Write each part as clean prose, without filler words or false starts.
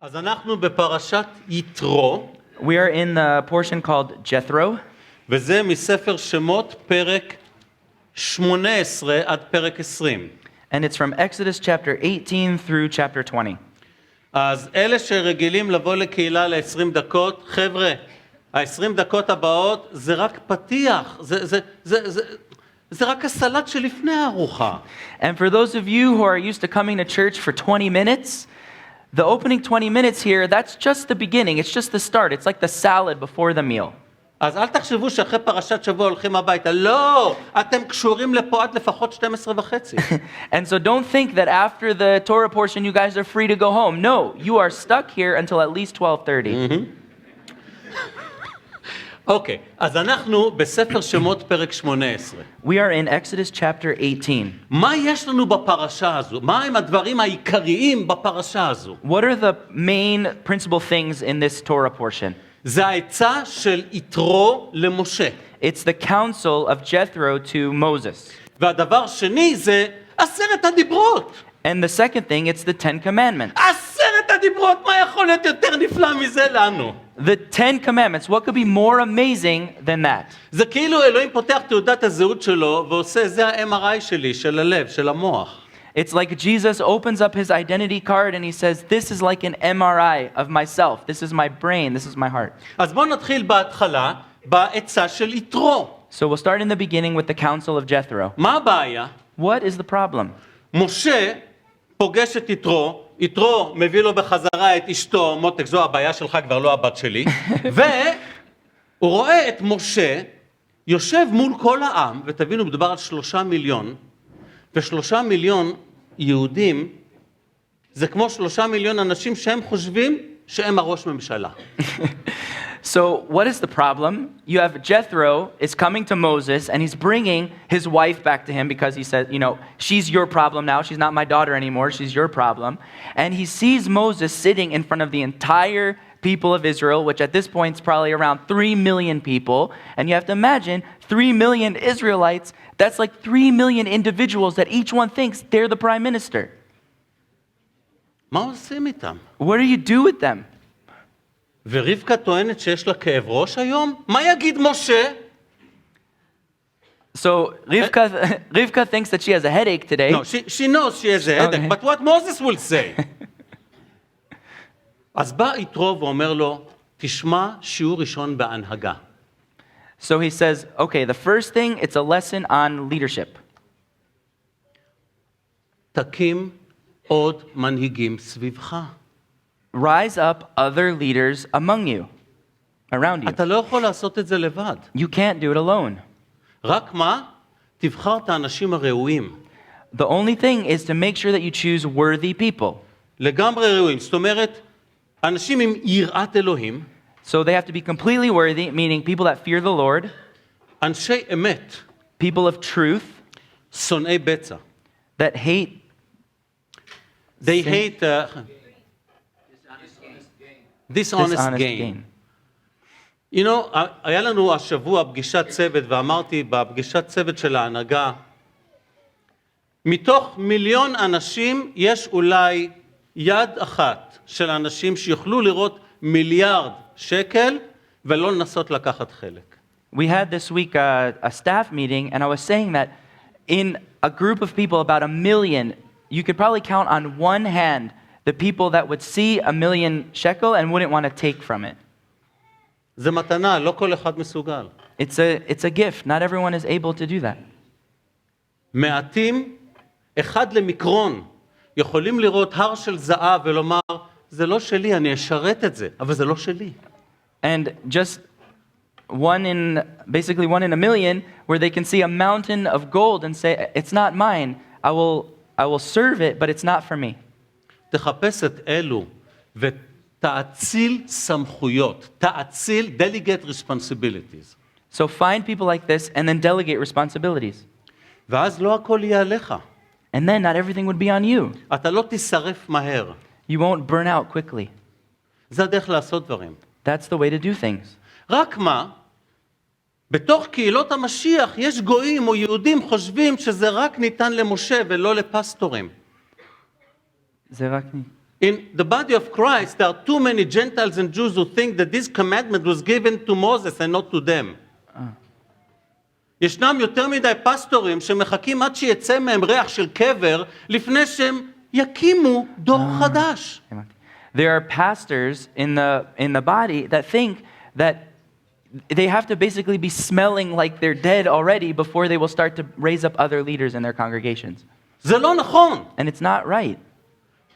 אז אנחנו בפרשת יתרו, We are in the portion called Jethro, וזה מספר שמות פרק 18 עד פרק 20. and it's from Exodus chapter 18 through chapter 20. אז אלה שרגילים לבוא לקהילה ל-20 דקות, חבר'ה, ה-20 דקות הבאות זה רק פתיח, זה רק הסלט שלפני הארוחה. And for those of you who are used to coming to church for 20 minutes, the opening 20 minutes here, that's just the beginning. It's just the start. It's like the salad before the meal. אז אל תחשבו שאחרי פרשת שבוע הולכים הביתה. לא, אתם קשורים לפה עד לפחות 12 וחצי. And so don't think that after the Torah portion you guys are free to go home. No, you are stuck here until at least 12:30. אוקיי, אז אנחנו בספר שמות פרק 18. We are in Exodus chapter 18. מה יש לנו בפרשה הזו? מה הם הדברים העיקריים בפרשה הזו? What are the main principal things in this Torah portion? זה העצה של יתרו למשה. It's the counsel of Jethro to Moses. והדבר שני זה 10 הדיברות. And the second thing, it's the 10 commandments. 10 הדיברות, מה יכול להיות יותר נפלא מזה לנו? The 10 commandments, what could be more amazing than that? זה כאילו אלוהים פותח תעודת הזהות שלו ועושה, זה ה-MRI שלי, של הלב, של המוח. It's like Jesus opens up his identity card and he says, this is like an MRI of myself. This is my brain. This is my heart. אז בואו נתחיל בהתחלה, בעצה של יתרו. So we'll start in the beginning with the counsel of Jethro. מה הבעיה? What is the problem? משה פוגש את יתרו, יתרו מביא לו בחזרה את אשתו, מותק, זו הבעיה שלך, כבר לא הבת שלי, והוא רואה את משה יושב מול כל העם, ותבינו, מדובר על 3 מיליון, ו3 מיליון יהודים, זה כמו 3 מיליון אנשים שהם חושבים שהם הראש ממשלה. So what is the problem? You have Jethro is coming to Moses and he's bringing his wife back to him because he says, you know, she's your problem now. She's not my daughter anymore. She's your problem. And he sees Moses sitting in front of the entire people of Israel, which at this point is probably around 3 million people. And you have to imagine 3 million Israelites. That's like 3 million individuals that each one thinks they're the prime minister. מה עושים איתם? What do you do with them? ורבקה טוענת שיש לה כאב ראש היום? מה יגיד משה? So Rivka thinks that she has a headache today. No, she knows she has a headache, Okay. but what Moses will say? אז בא יתרו ואומר לו, תשמע שיעור ראשון בהנהגה. So he says, okay, the first thing, it's a lesson on leadership. תקים עוד מנהיגים סביבך. Rise up other leaders among you, around you. אתה לא יכול לעשות את זה לבד. You can't do it alone. רק מה? תבחר את האנשים הראויים. The only thing is to make sure that you choose worthy people. לגמרי ראויים. זאת אומרת, אנשים עם יראת אלוהים, So they have to be completely worthy, meaning people that fear the Lord, אנשי אמת, people of truth, שונאי בצע. that hate They sin- hate dishonest gain. You know, היה לנו השבוע פגישת צוות, ואמרתי בפגישת צוות של ההנהגה, מתוך 1,000,000 אנשים יש אולי יד אחת של אנשים שיוכלו לראות מיליארד שקל ולא לנסות לקחת חלק. We had this week a staff meeting, and I was saying that in a group of people, about 1 million, you could probably count on one hand the people that would see 1,000,000 shekel and wouldn't want to take from it. זה מתנה, לא כל אחד מסוגל. It's a gift. Not everyone is able to do that. מעטים, אחד למיקרון, יכולים לראות הר של זהב ולומר, זה לא שלי, אני אשרת את זה, אבל זה לא שלי. And just basically one in 1,000,000, where they can see a mountain of gold and say, it's not mine. I will serve it, but it's not for me. תחפש את אלו ותאציל סמכויות, תאציל, delegate responsibilities. So find people like this and then delegate responsibilities. ואז לא הכל יהיה עליך. And then not everything would be on you. אתה לא תשרף מהר. You won't burn out quickly. זה הדרך לעשות דברים. That's the way to do things. רק מה? בתוך קהילות המשיח יש גויים או יהודים חושבים שזה רק ניתן למשה ולא לפסטורים. זה רק In the body of Christ, there are too many Gentiles and Jews who think that this commandment was given to Moses and not to them. ישנם יותר מדי פסטורים שמחכים עד שיצא מהם ריח של קבר לפני שהם יקימו דור חדש. There are pastors in the body that think that they have to basically be smelling like they're dead already before they will start to raise up other leaders in their congregations. זה לא נכון. And it's not right.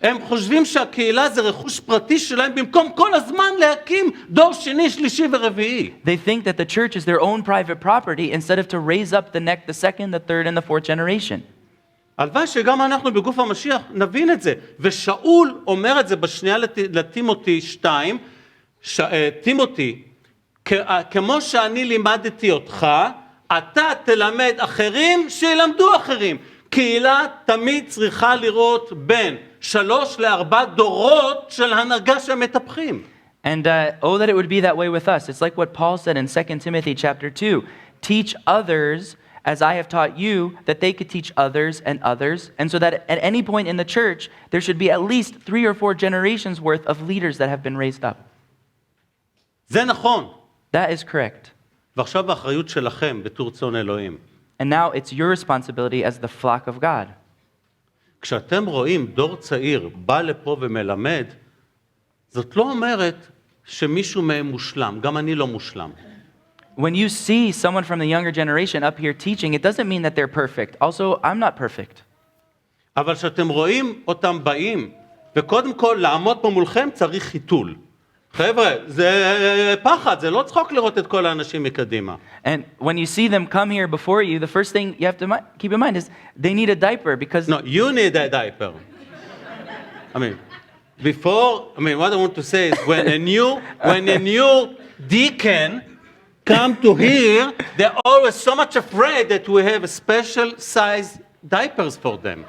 הם חושבים שהקהילה זה רכוש פרטי שלהם במקום כל הזמן להקים דור שני, שלישי ורביעי. They think that the church is their own private property instead of to raise up the second, the third, and the fourth generation. הלוואי שגם אנחנו בגוף המשיח נבין את זה. ושאול אומר את זה בשנייה לטימותי 2, טימותי, כמו שאני לימדתי אותך, אתה תלמד אחרים שילמדו אחרים. קהילה תמיד צריכה לראות בין 3 ל4 דורות של הנהגה שמטפחים. And oh, that it would be that way with us. It's like what Paul said in 2 Timothy chapter 2. Teach others as I have taught you, that they could teach others, and so that at any point in the church, there should be at least 3 or 4 generations worth of leaders that have been raised up. זה נכון. That is correct. ועכשיו האחריות שלכם בתור צאן אלוהים. And now it's your responsibility as the flock of God. כשאתם רואים דור צעיר בא לפה ומלמד, זאת לא אומרת שמישהו מהם מושלם, גם אני לא מושלם. When you see someone from the younger generation up here teaching, it doesn't mean that they're perfect. Also, I'm not perfect. אבל כשאתם רואים אותם באים, וקודם כל לעמוד פה מולכם צריך חיתול. חבר'ה, זה פחד, זה לא צחוק לראות את כל האנשים מקדימה. And when you see them come here before you, the first thing you have to keep in mind is they need a diaper because... No, you need a diaper. I mean, what I want to say is when a new deacon come to here, they're always so much afraid that we have a special size diapers for them.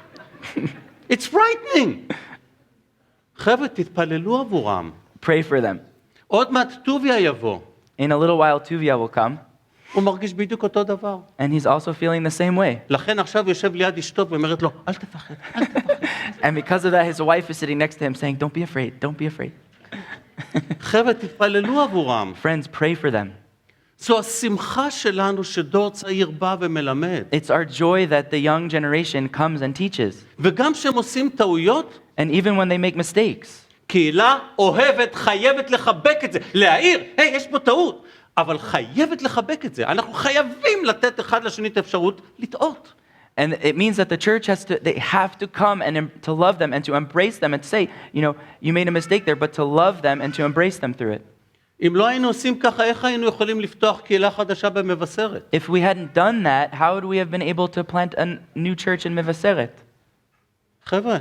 It's frightening. חבר'ה, תתפללו עבורם. Pray for them. עוד מעט טוביה יבוא. In a little while, Tuvia will come, הוא מרגיש בדיוק אותו דבר. and he's also feeling the same way. לכן עכשיו יושב ליד אשתו ואומרת לו, אל תפחד, אל תפחד. And because of that, his wife is sitting next to him saying, don't be afraid, don't be afraid. חבר'ה, תתפללו עבורם. Friends, pray for them. זו השמחה שלנו שדור צעיר בא ומלמד. It's our joy that the young generation comes and teaches. וגם כשהם עושים טעויות, And even when they make mistakes, קהילה אוהבת, חייבת לחבק את זה. להעיר, יש פה טעות. אבל חייבת לחבק את זה. אנחנו חייבים לתת אחד לשני את האפשרות לטעות. and it means that the church they have to come and to love them and to embrace them and to say, you made a mistake there, but to love them and to embrace them through it. אם לא היינו עושים ככה, איך היינו יכולים לפתוח קהילה חדשה במבשרת? If we hadn't done that, how would we have been able to plant a new church in מבשרת? חבר'ה,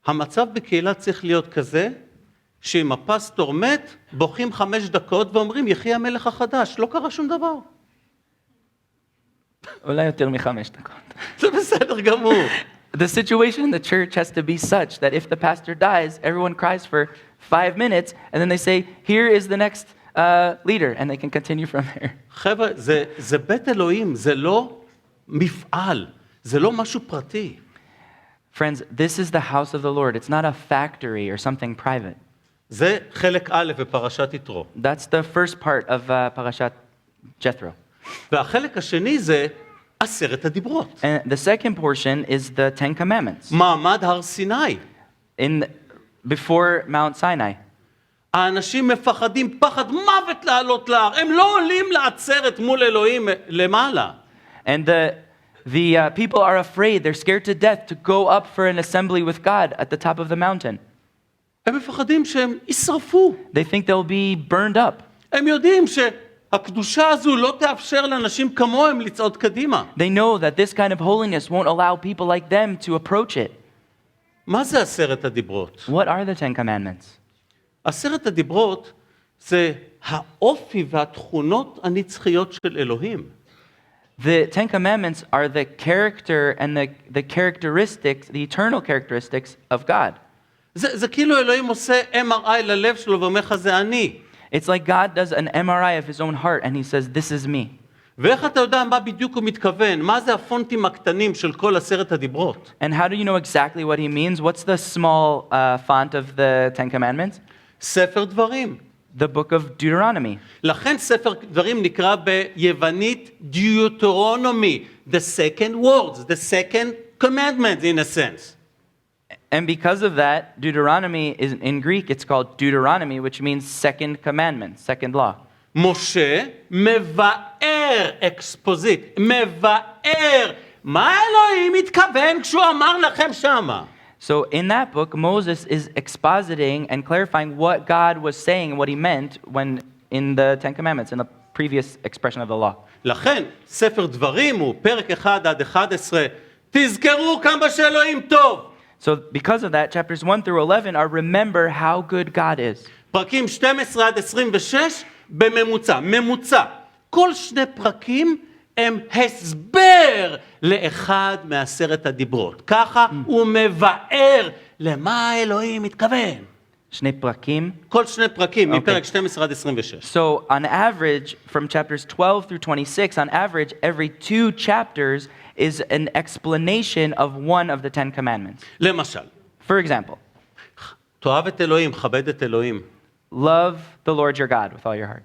המצב בקהילה צריך להיות כזה, שאם הפסטור מת, בוכים 5 דקות ואומרים, יחי המלך החדש, לא קרה שום דבר. אולי יותר מ5 דקות. זה בסדר גמור. The situation in the church has to be such that if the pastor dies, everyone cries for 5 minutes, and then they say, here is the next leader, and they can continue from there. חבר'ה, זה בית אלוהים, זה לא מפעל, זה לא משהו פרטי. Friends, this is the house of the Lord. It's not a factory or something private. זה חלק א' בפרשת יתרו. That's the first part of Parashat Jethro. והחלק השני זה 10 הדיברות. And the second portion is the 10 commandments. מעמד הר סיני. Before Mount Sinai. האנשים מפחדים פחד מוות לעלות להר. הם לא עולים לעצרת מול אלוהים למעלה. And the people are afraid. They're scared to death to go up for an assembly with God at the top of the mountain. הם מפחדים שהם ישרפו. They think they'll be burned up. הם יודעים שהקדושה הזו לא תאפשר לאנשים כמוהם לצעוד קדימה. They know that this kind of holiness won't allow people like them to approach it. מה זה 10 הדיברות? What are the 10 commandments? 10 הדיברות זה האופי והתכונות הנצחיות של אלוהים. The 10 commandments are the character and the characteristics, the eternal characteristics of God. זה כאילו אלוהים עושה MRI ללב שלו ואומר לך זה אני. It's like God does an MRI of his own heart and he says, this is me. ואיך אתה יודע מה בדיוק הוא מתכוון? מה זה הפונטים הקטנים של כל 10 הדיברות? And how do you know exactly what he means? What's the small font of the Ten Commandments? ספר דברים. The book of Deuteronomy. לכן ספר דברים נקרא ביוונית Deuteronomy, the second words, the second commandment in a sense. And because of that, Deuteronomy is in Greek, it's called Deuteronomy, which means second commandment, second law. משה מבאר, אקספוזיט, מבאר, מה אלוהים מתכוון כשהוא אמר לכם שמה? So in that book, Moses is expositing and clarifying what God was saying and what he meant when in the Ten Commandments, in the previous expression of the law. לכן, ספר דברים הוא פרק 1 עד 11, תזכרו כמה שאלוהים טוב. So because of that, chapters 1 through 11 are remember how good God is. פרקים 12 עד 26, בממוצע, ממוצע. כל 2 פרקים הם הסבר לאחד מ10 הדיברות. ככה הוא מבאר למה האלוהים מתכוון. שני פרקים. כל 2 פרקים, מפרק 12 עד 26. So on average, from chapters 12 through 26, on average, every 2 chapters is an explanation of one of the Ten Commandments. למשל, For example, תאהב את אלוהים, כבד את אלוהים. love the Lord your God with all your heart.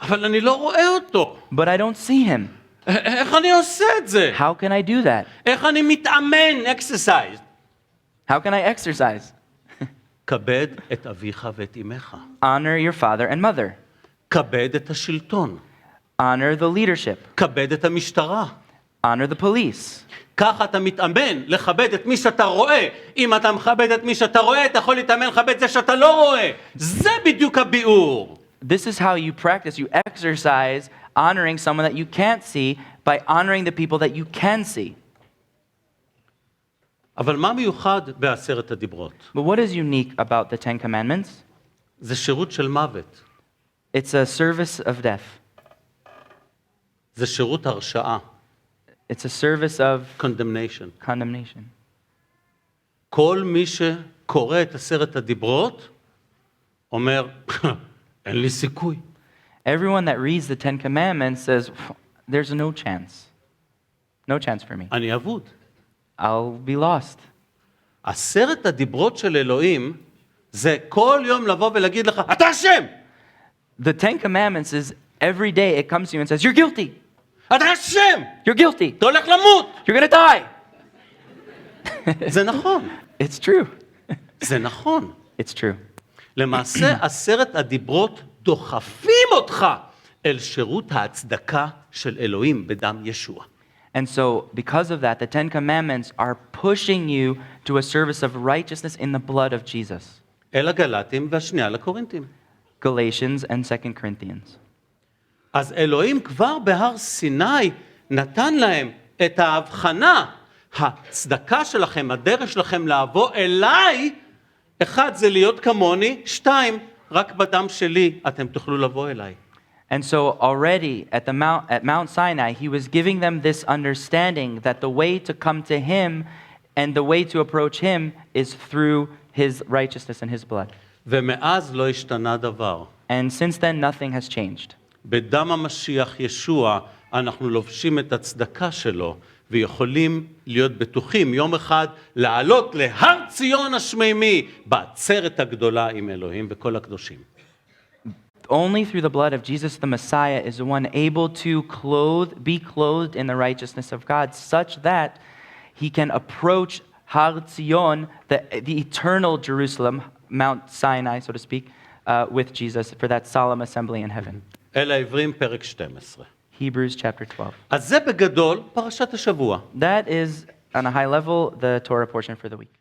אבל אני לא רואה אותו. But I don't see him. איך אני עושה את זה? How can I do that? איך אני מתאמן, exercise? How can I exercise? כבד את אביך ואת אמך. Honor your father and mother. כבד את השלטון. Honor the leadership. כבד את המשטרה. Honor the police. ככה אתה מתאמן לכבד את מי שאתה רואה. אם אתה מכבד את מי שאתה רואה, אתה יכול להתאמן לכבד את זה שאתה לא רואה. זה בדיוק הביאור. This is how you practice, you exercise honoring someone that you can't see by honoring the people that you can see. אבל מה מיוחד ב10 הדיברות? But what is unique about the Ten Commandments? זה שירות של מוות. It's a service of death. זה שירות הרשעה. It's a service of condemnation. condemnation. כל מי שקורא את 10 הדיברות אומר, אין לי סיכוי. Everyone that reads the Ten Commandments says, there's no chance. No chance for me. אני אבוד. I'll be lost. 10 הדיברות של אלוהים זה כל יום לבוא ולהגיד לך, אתה אשם! The Ten Commandments is every day it comes to you and says, you're guilty. אתה אשם! You're guilty. אתה הולך למות! You're going to die. זה נכון. It's true. זה נכון. It's true. למעשה 10 הדיברות דוחפים אותך אל שירות ההצדקה של אלוהים בדם ישוע. And so, because of that, the Ten Commandments are pushing you to a service of righteousness in the blood of Jesus. אל הגלטים והשנייה לקורינתים. Galatians and 2 Corinthians. אז אלוהים כבר בהר סיני נתן להם את ההבחנה, הצדקה שלכם, הדרך שלכם לעבור אליי, 1 זה להיות כמוני, 2 רק בדם שלי אתם תוכלו לבוא אליי. And so already at Mount Sinai, he was giving them this understanding that the way to come to him and the way to approach him is through his righteousness and his blood. ומאז לא השתנה דבר. And since then, nothing has changed. בדם המשיח ישוע אנחנו לובשים את הצדקה שלו ויכולים להיות בטוחים יום אחד לעלות להר ציון השמימי בעצרת הגדולה עם אלוהים וכל הקדושים. Only through the blood of Jesus the Messiah is the one able to be clothed in the righteousness of God such that he can approach Har Zion, the eternal Jerusalem, Mount Sinai, so to speak, with Jesus for that solemn assembly in heaven. אל העברים פרק 12. Hebrews chapter 12. אז זה בגדול פרשת השבוע. That is, on a high level, the Torah portion for the week.